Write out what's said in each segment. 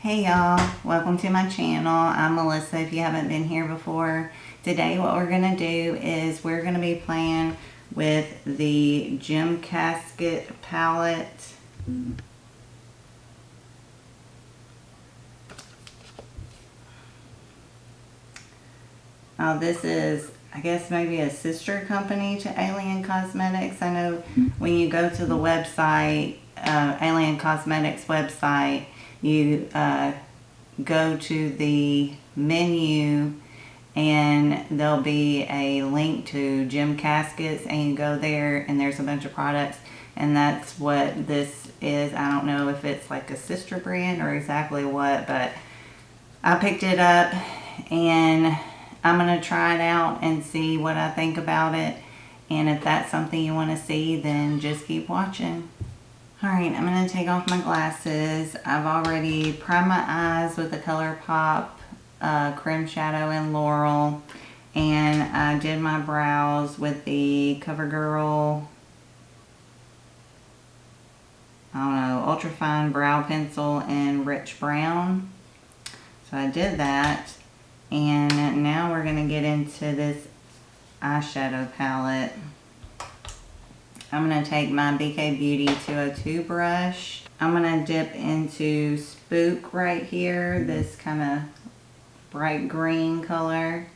Hey y'all, welcome to my channel. I'm Melissa if you haven't been here before. Today what we're going to do is we're going to be playing with the Gem Casket Palette. This is, I guess, maybe a sister company to Alien Cosmetics. I know when you go to the website, Alien Cosmetics website, you go to the menu and there'll be a link to Gem Caskets, and you go there and there's a bunch of products, and that's what this is. I don't know if it's like a sister brand or exactly what, but I picked it up and I'm going to try it out and see what I think about it. And if that's something you want to see, then just keep watching. Alright, I'm going to take off my glasses. I've already primed my eyes with the ColourPop Creme Shadow in Laurel. And I did my brows with the CoverGirl, I don't know, Ultra Fine Brow Pencil in Rich Brown. So I did that. And now we're going to get into this eyeshadow palette. I'm going to take my BK Beauty 202 brush. I'm going to dip into Spook right here, this kind of bright green color.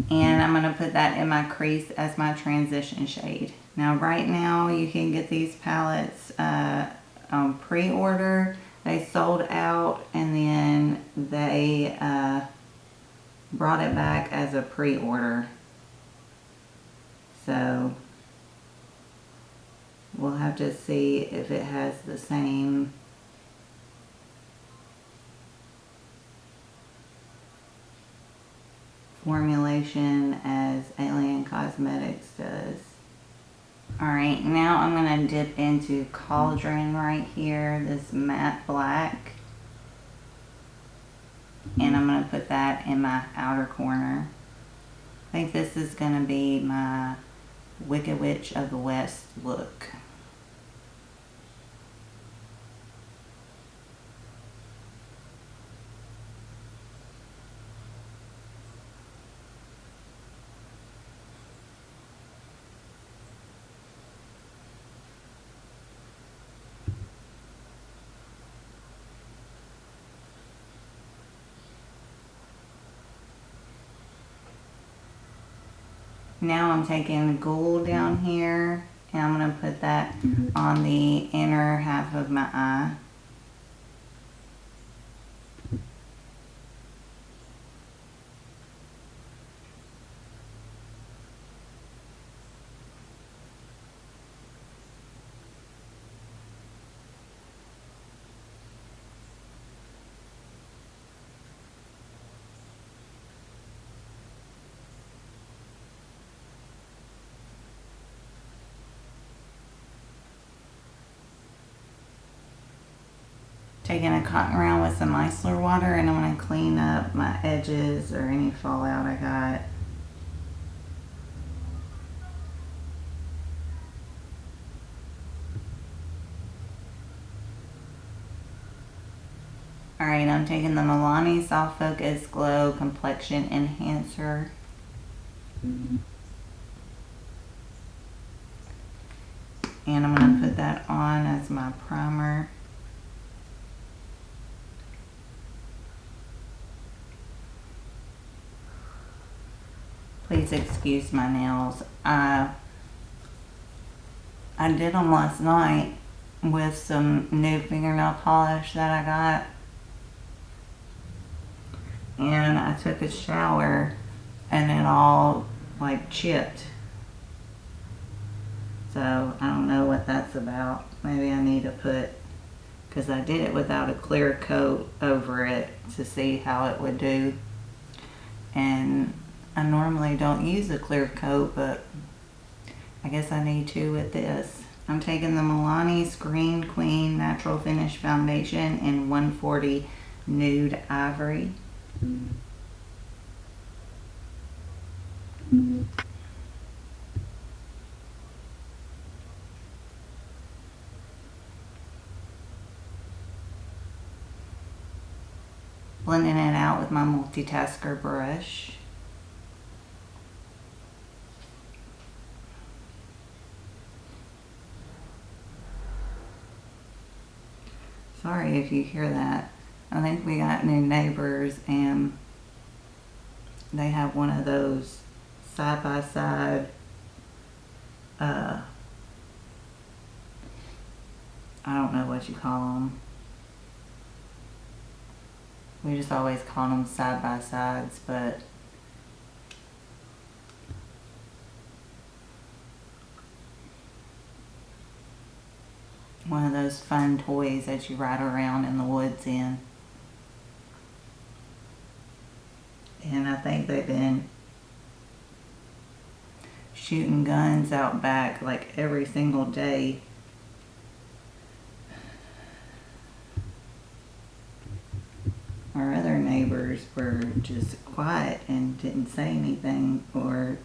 And I'm going to put that in my crease as my transition shade. Now right now you can get these palettes on pre-order. They sold out and then they brought it back as a pre-order. So we'll have to see if it has the same formulation as Alien Cosmetics does. Alright, now I'm going to dip into Cauldron right here, this matte black. And I'm going to put that in my outer corner. I think this is going to be my Wicked Witch of the West look. Now I'm taking Ghoul down here and I'm going to put that on the inner half of my eye. Taking a cotton round with some micellar water, and I'm going to clean up my edges or any fallout I got. Alright, I'm taking the Milani Soft Focus Glow Complexion Enhancer. And I'm going to put that on as my primer. Please excuse my nails. I did them last night with some new fingernail polish that I got. And I took a shower and it all like chipped. So I don't know what that's about. Maybe I need to put, because I did it without a clear coat over it to see how it would do. And I normally don't use a clear coat, but I guess I need to with this. I'm taking the Milani Screen Queen Natural Finish Foundation in 140 Nude Ivory. Blending it out with my multitasker brush. Sorry if you hear that. I think we got new neighbors and they have one of those side-by-side I don't know what you call them. We just always call them side-by-sides, but one of those fun toys that you ride around in the woods in. And I think they've been shooting guns out back like every single day. Our other neighbors were just quiet and didn't say anything or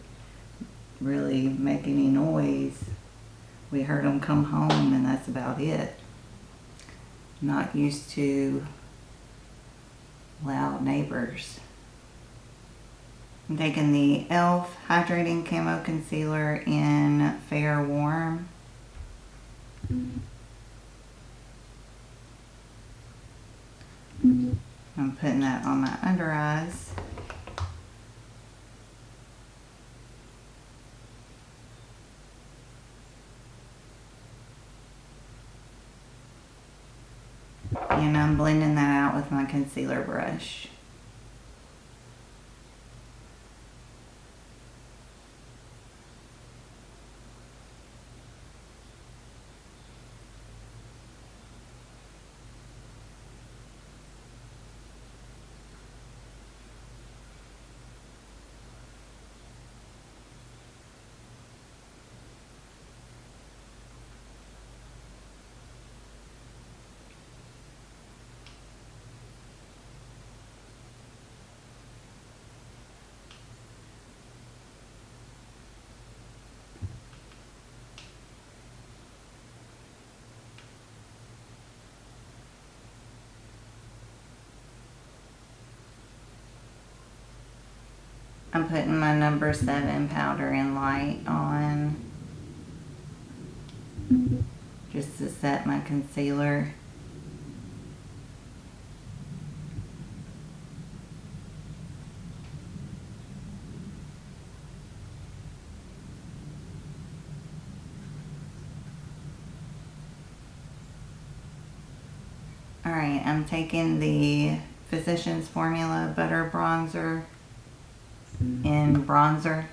really make any noise. We heard them come home and that's about it. Not used to loud neighbors. I'm taking the e.l.f. Hydrating Camo Concealer in Fair Warm. I'm putting that on my under eyes. And I'm blending that out with my concealer brush. I'm putting my number 7 powder in light on just to set my concealer. Alright, I'm taking the Physicians Formula Butter Bronzer in bronzer.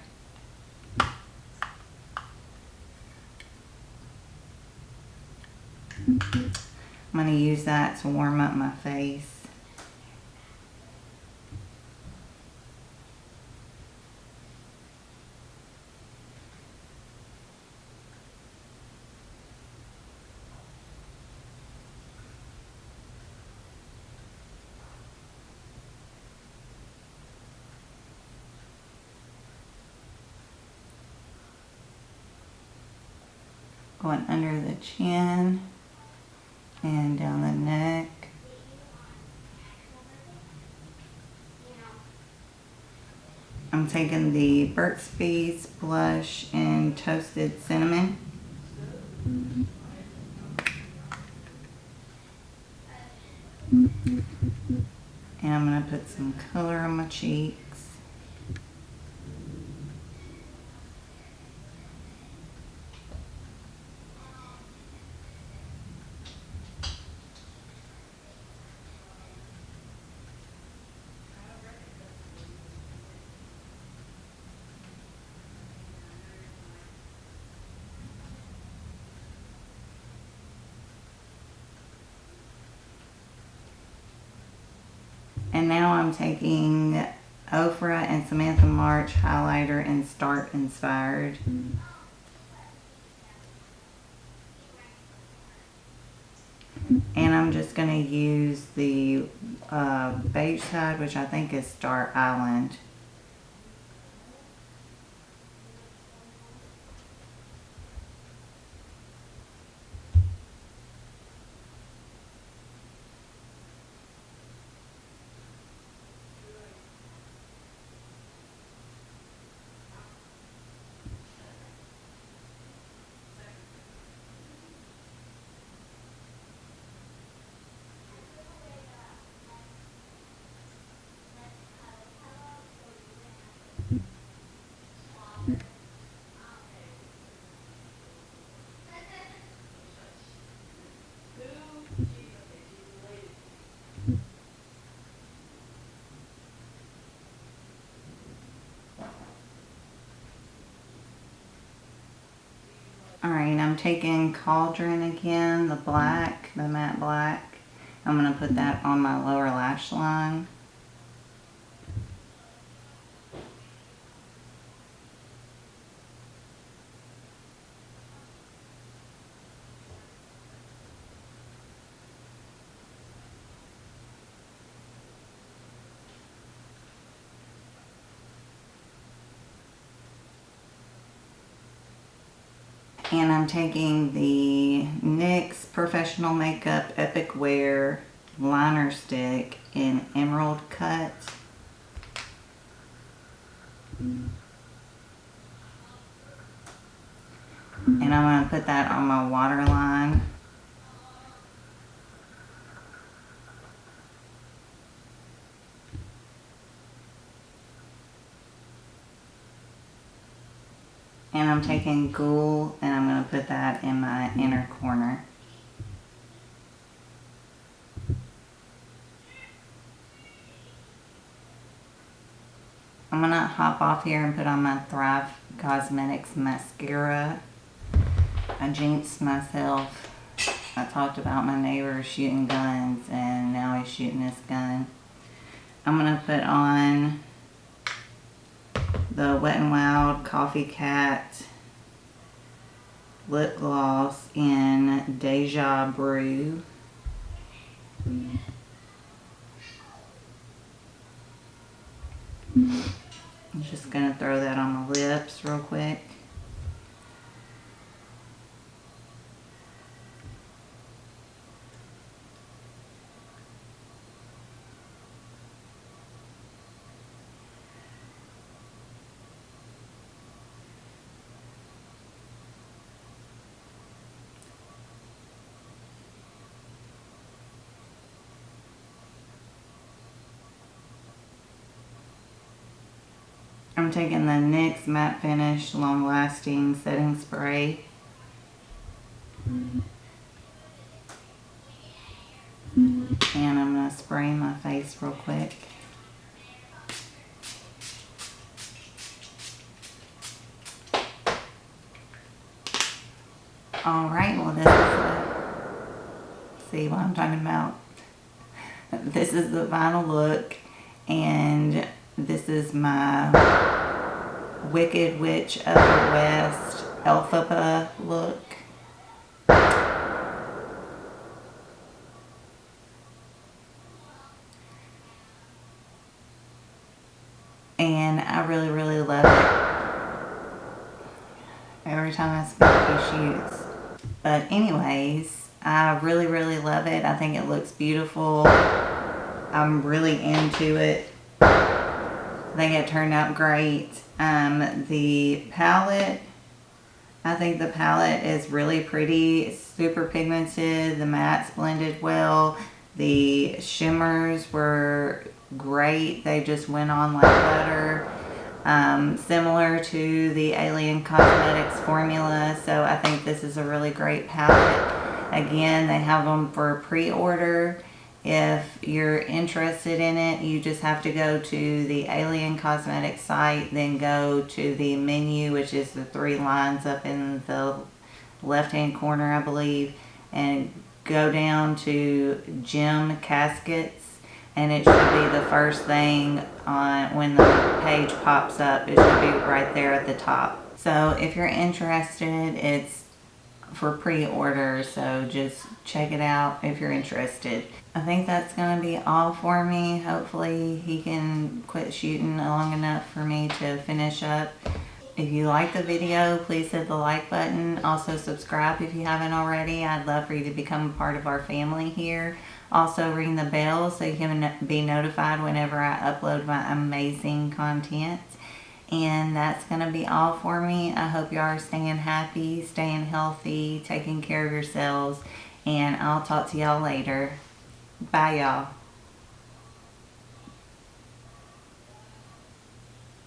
I'm going to use that to warm up my face. Going under the chin and down the neck. I'm taking the Burt's Bees blush in Toasted Cinnamon. And I'm going to put some color on my cheeks. And now I'm taking Ofra and Samantha March highlighter in Start Inspired. And I'm just going to use the beige side, which I think is Star Island. Alright, I'm taking Cauldron again, the black, the matte black. I'm going to put that on my lower lash line. And I'm taking the NYX Professional Makeup Epic Wear liner stick in Emerald Cut. And I'm going to put that on my waterline. And I'm taking Ghoul and I'm going to put that in my inner corner. I'm going to hop off here and put on my Thrive Cosmetics mascara. I jinxed myself. I talked about my neighbor shooting guns and now he's shooting this gun. I'm going to put on the Wet n Wild Coffee Cat lip gloss in Deja Brew. I'm just going to throw that on my lips real quick. I'm taking the NYX Matte Finish Long Lasting Setting Spray. And I'm going to spray my face real quick. Alright, well this is see what I'm talking about. This is the final look, and this is my Wicked Witch of the West Elphaba look. And I really, really love it. Every time I speak, he shoots. But anyways, I really, really love it. I think it looks beautiful. I'm really into it. I think it turned out great. The palette, I think the palette is really pretty. It's super pigmented. The mattes blended well. The shimmers were great. They just went on like butter. Similar to the Alien Cosmetics formula. So I think this is a really great palette. Again, they have them for pre-order. If you're interested in it, you just have to go to the Alien Cosmetics site, then go to the menu, which is the 3 lines up in the left-hand corner, I believe, and go down to Gem Caskets, and it should be the first thing on when the page pops up. It should be right there at the top. So if you're interested, it's for pre-order, so just check it out if you're interested. I think that's going to be all for me. Hopefully he can quit shooting long enough for me to finish up. If you like the video, please hit the like button. Also subscribe if you haven't already. I'd love for you to become a part of our family here. Also ring the bell so you can be notified whenever I upload my amazing content. And that's going to be all for me. I hope you are staying happy, staying healthy, taking care of yourselves. And I'll talk to y'all later. Bye, y'all.